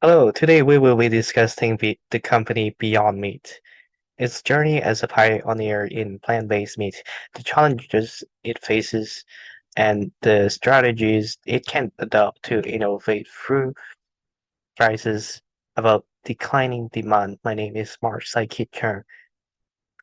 Hello, today we will be discussing the company Beyond Meat, its journey as a pioneer in plant-based meat, the challenges it faces, and the strategies it can adopt to innovate through crisis about declining demand. My name is Mark Sai Kit,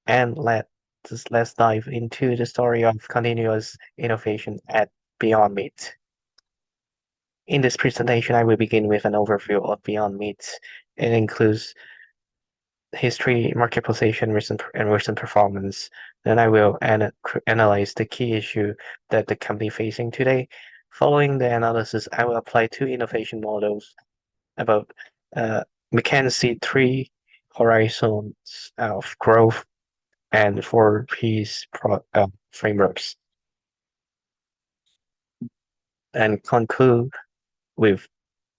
and let's dive into the story of continuous innovation at Beyond Meat. In this presentation, I will begin with an overview of Beyond Meat. It includes history, market position, recent performance. Then I will analyze the key issue that the company facing today. Following the analysis, I will apply two innovation models about uh, McKinsey three horizons of growth and four P's frameworks, and conclude with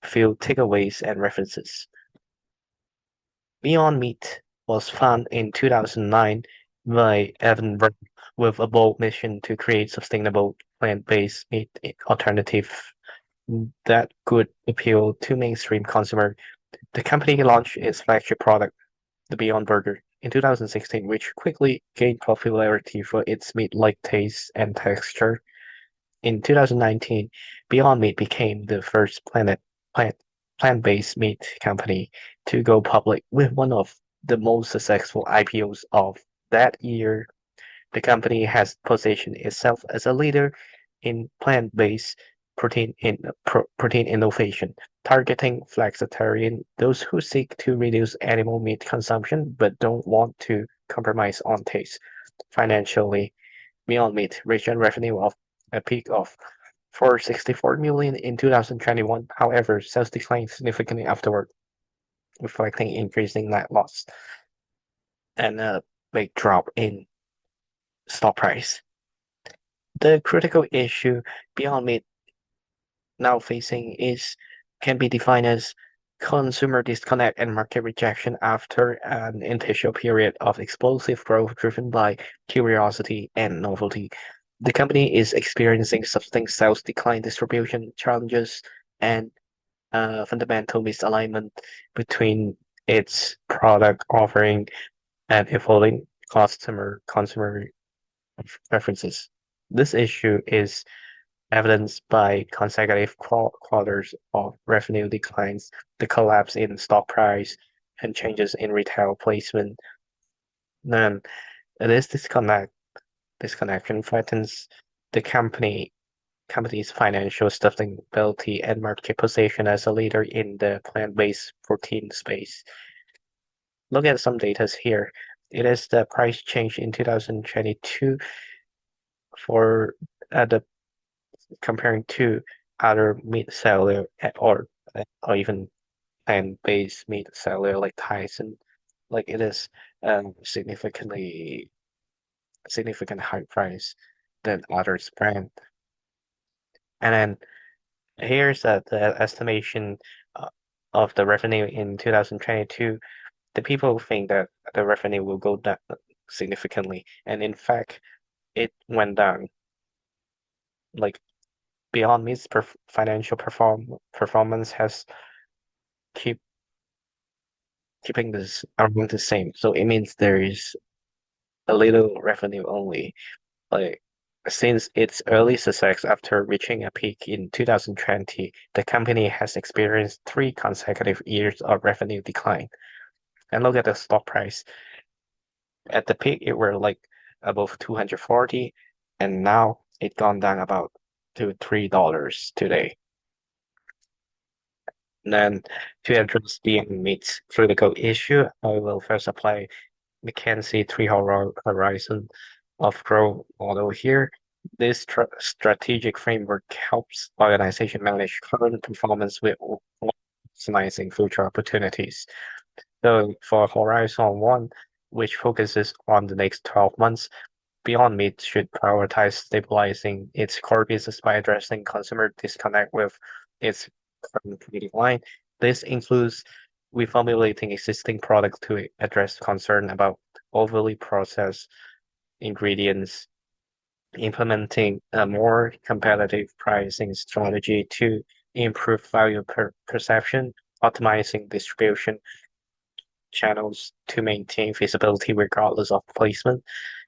few takeaways and references. Beyond Meat was founded in 2009 by Evan Berg with a bold mission to create sustainable plant-based meat alternative that could appeal to mainstream consumer. The company launched its flagship product, the Beyond Burger, in 2016, which quickly gained popularity for its meat-like taste and texture. In 2019, Beyond Meat became the first plant plant-based meat company to go public with one of the most successful IPOs of that year. The company has positioned itself as a leader in plant-based protein innovation, targeting flexitarian, those who seek to reduce animal meat consumption but don't want to compromise on taste. Financially, Beyond Meat reached a revenue of a peak of 464 million in 2021. However, sales declined significantly afterward, reflecting increasing net loss and a big drop in stock price. The critical issue Beyond Meat now facing is can be defined as consumer disconnect and market rejection after an initial period of explosive growth driven by curiosity and novelty. The company is experiencing sustained sales decline, distribution challenges, and fundamental misalignment between its product offering and evolving consumer preferences. This issue is evidenced by consecutive quarters of revenue declines, the collapse in stock price, and changes in retail placement. Then this disconnection threatens the company's financial stability and market position as a leader in the plant-based protein space. Look at some data here. It is the price change in 2022 for the comparing to other meat seller or even plant-based meat seller like Tyson, like it is significant high price than others brand. And then here's the estimation uh, of the revenue in 2022. The people think that the revenue will go down significantly, and in fact, it went down. Like Beyond Meat's financial performance has keep keeping this around the same. So it means there is a little revenue only. Like since its early success after reaching a peak in 2020, the company has experienced three consecutive years of revenue decline. And look at the stock price. At the peak, it were like above 240, and now it gone down about to $3 today. And then to address the meets critical issue, I will first apply McKinsey horizon of growth model here. This strategic framework helps organization manage current performance with maximizing future opportunities. So for Horizon 1, which focuses on the next 12 months, Beyond Meat should prioritize stabilizing its core business by addressing consumer disconnect with its current product line. This includes reformulating existing products to address concern about overly processed ingredients, implementing a more competitive pricing strategy to improve value perception, optimizing distribution channels to maintain feasibility regardless of placement,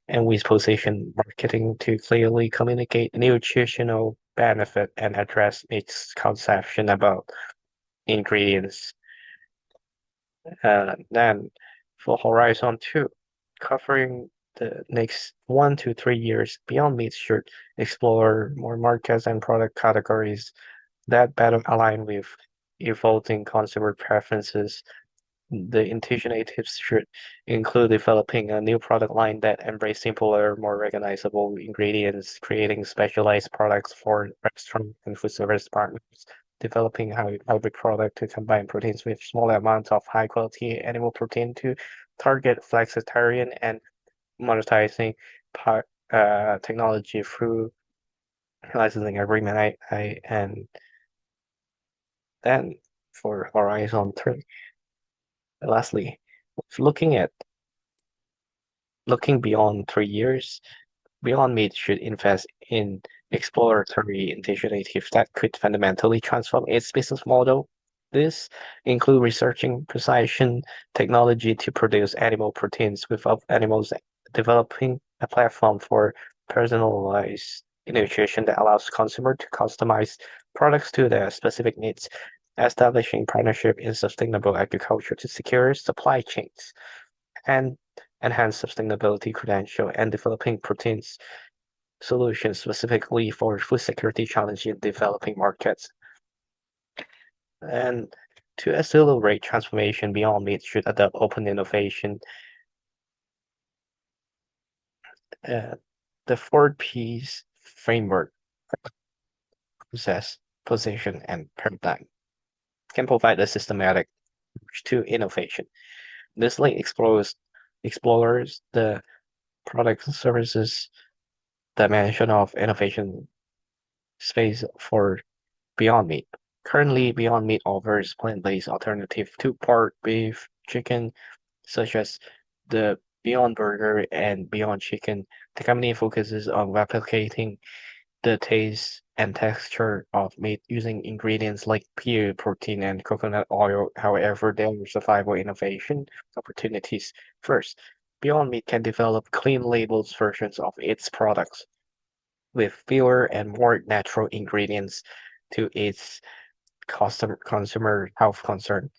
and we position marketing to clearly communicate nutritional benefit and address misconception about ingredients. Then for Horizon 2, covering the next 1 to 3 years, Beyond Meat should explore more markets and product categories that better align with evolving consumer preferences. The initiatives should include developing a new product line that embrace simpler, more recognizable ingredients, creating specialized products for restaurant and food service partners, developing hybrid product to combine proteins with small amounts of high quality animal protein to target flexitarian and monetizing technology through licensing agreement. And then for Horizon 3. Lastly, looking at looking beyond 3 years, Beyond Meat should invest in exploratory initiatives that could fundamentally transform its business model. This include researching precision technology to produce animal proteins without animals, developing a platform for personalized nutrition that allows consumer to customize products to their specific needs, establishing partnership in sustainable agriculture to secure supply chains and enhance sustainability credential and developing proteins solutions specifically for food security challenge in developing markets. And to accelerate transformation, Beyond Meat should adopt open innovation. Uh, the four P's framework, process, position, and paradigm can provide a systematic approach to innovation. This link explores the product and services dimension of innovation space for Beyond Meat. Currently, Beyond Meat offers plant-based alternative to pork, beef, chicken, such as the Beyond Burger and Beyond Chicken. The company focuses on replicating the taste and texture of meat using ingredients like pea protein and coconut oil. However, there are survival innovation opportunities. First, Beyond Meat can develop clean labels versions of its products with fewer and more natural ingredients to its consumer health concern.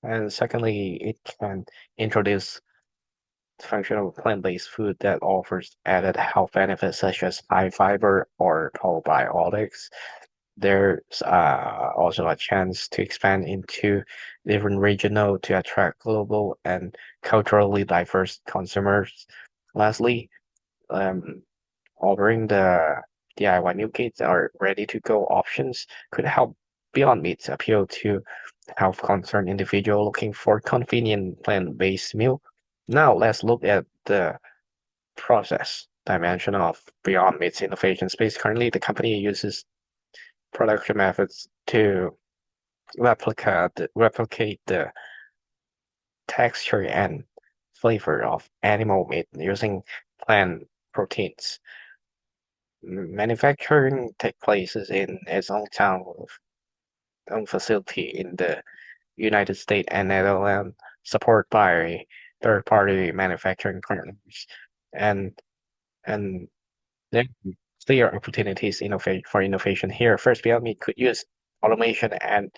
And secondly, it can introduce functional plant-based food that offers added health benefits such as high fiber or probiotics. There's also a chance to expand into different regional to attract global and culturally diverse consumers. Lastly, um, offering the DIY meal kits or ready-to-go options could help Beyond Meats appeal to health concerned individual looking for convenient plant-based meal. Now let's look at the process dimension of Beyond Meat's innovation space. Currently, the company uses production methods to replicate the texture and flavor of animal meat using plant proteins. Manufacturing takes place in its own town with own facility in the United States and Netherlands, supported by third-party manufacturing partners. And and there are clear opportunities for innovation here. First, Beyond Meat could use automation and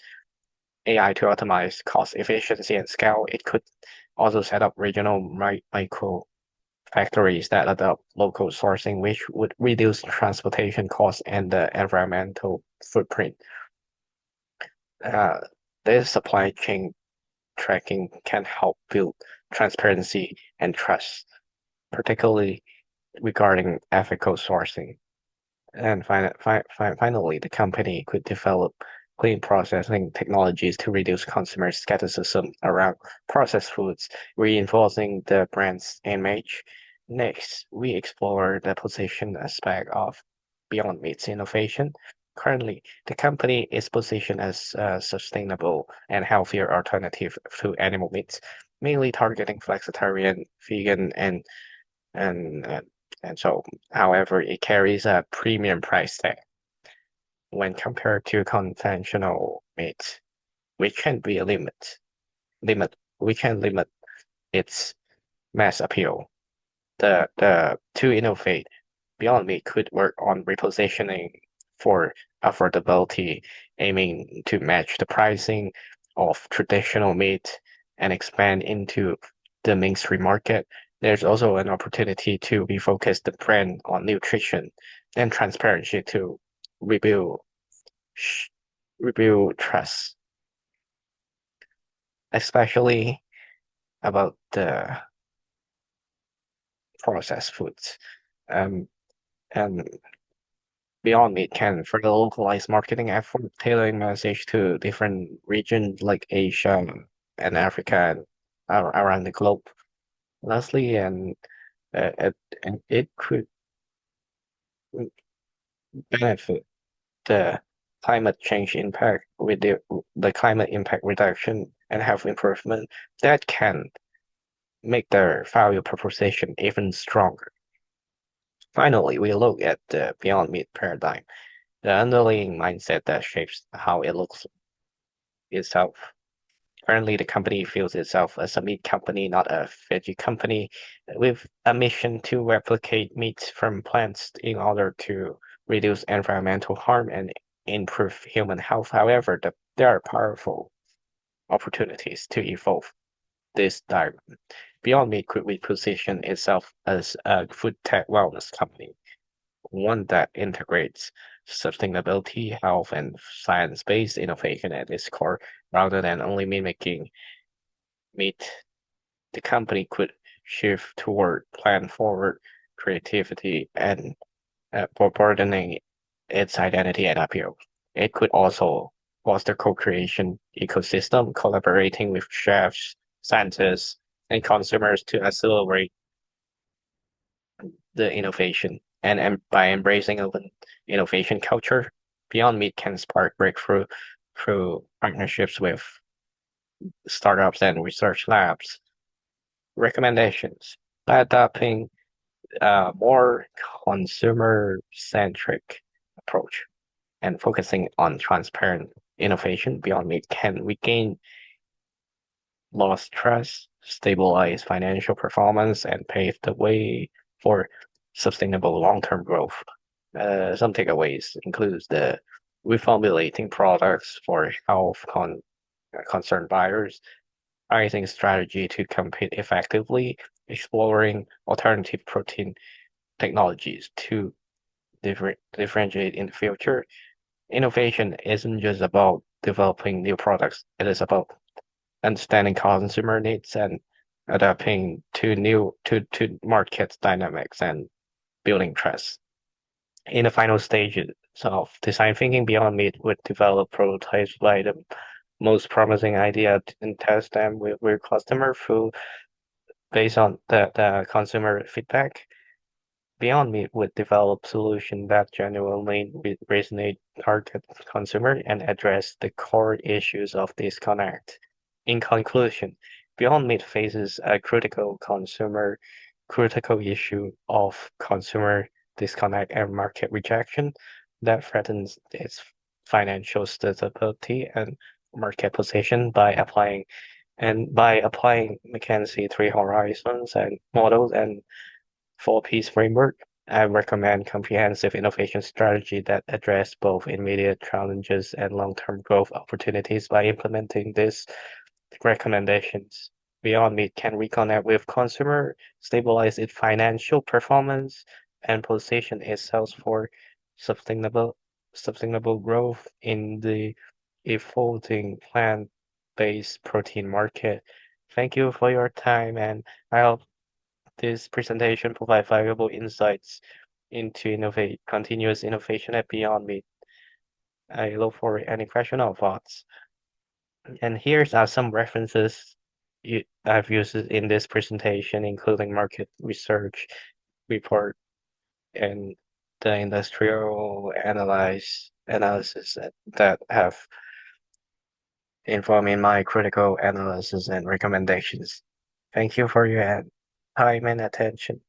AI to optimize cost efficiency and scale. It could also set up regional micro factories that adopt local sourcing, which would reduce transportation costs and the environmental footprint. Uh, this supply chain tracking can help build transparency and trust, particularly regarding ethical sourcing. And finally, the company could develop clean processing technologies to reduce consumer skepticism around processed foods, reinforcing the brand's image. Next, we explore the position aspect of Beyond Meat's innovation. Currently, the company is positioned as a sustainable and healthier alternative to animal meats, mainly targeting flexitarian, vegan, and uh, and so, however, it carries a premium price tag when compared to conventional meat. we can't be a we can limit its mass appeal. The to innovate, Beyond Meat could work on repositioning for affordability, aiming to match the pricing of traditional meat and expand into the mainstream market. There's also an opportunity to refocus the brand on nutrition and transparency to rebuild sh- rebuild trust, especially about the processed foods. Um, and Beyond Meat can further localize marketing effort, tailoring message to different regions like Asia and Africa and around the globe. Lastly, it, and it could benefit the climate change impact with the climate impact reduction and health improvement that can make their value proposition even stronger. Finally, we look at the Beyond Meat paradigm, the underlying mindset that shapes how it looks itself. Currently, the company feels itself as a meat company, not a veggie company, with a mission to replicate meats from plants in order to reduce environmental harm and improve human health. However, there are powerful opportunities to evolve this diagram. Beyond Meat could reposition itself as a food tech wellness company, one that integrates sustainability, health, and science-based innovation at its core, rather than only mimicking meat. The company could shift toward plan-forward creativity and broadening its identity and appeal. It could also foster co-creation ecosystem, collaborating with chefs, scientists, and consumers to accelerate the innovation. And by embracing open innovation culture, Beyond Meat can spark breakthrough through partnerships with startups and research labs. Recommendations. By adopting a more consumer-centric approach and focusing on transparent innovation, Beyond Meat can regain lost trust, stabilize financial performance, and pave the way for sustainable long-term growth. Some takeaways includes the reformulating products for concerned buyers, pricing strategy to compete effectively, exploring alternative protein technologies to differentiate in the future. Innovation isn't just about developing new products, it is about understanding consumer needs and adapting to market dynamics and building trust. In the final stages of design thinking, Beyond Meat would develop prototypes by the most promising idea and test them with customer through based on the consumer feedback. Beyond Meat would develop solutions that genuinely resonate target consumer and address the core issues of disconnect. In conclusion, Beyond Meat faces a critical issue of consumer disconnect and market rejection that threatens its financial stability and market position by applying McKinsey Three Horizons and models and four-piece framework. I recommend comprehensive innovation strategy that address both immediate challenges and long-term growth opportunities. By implementing these recommendations, Beyond Meat can reconnect with consumer, stabilize its financial performance, and position itself for sustainable sustainable growth in the evolving plant-based protein market. Thank you for your time, and I hope this presentation provides valuable insights into continuous innovation at Beyond Meat. I look forward to any question or thoughts. And here's some references I've used in this presentation, including market research report and the industrial analysis that have informed in my critical analysis and recommendations. Thank you for your time and attention.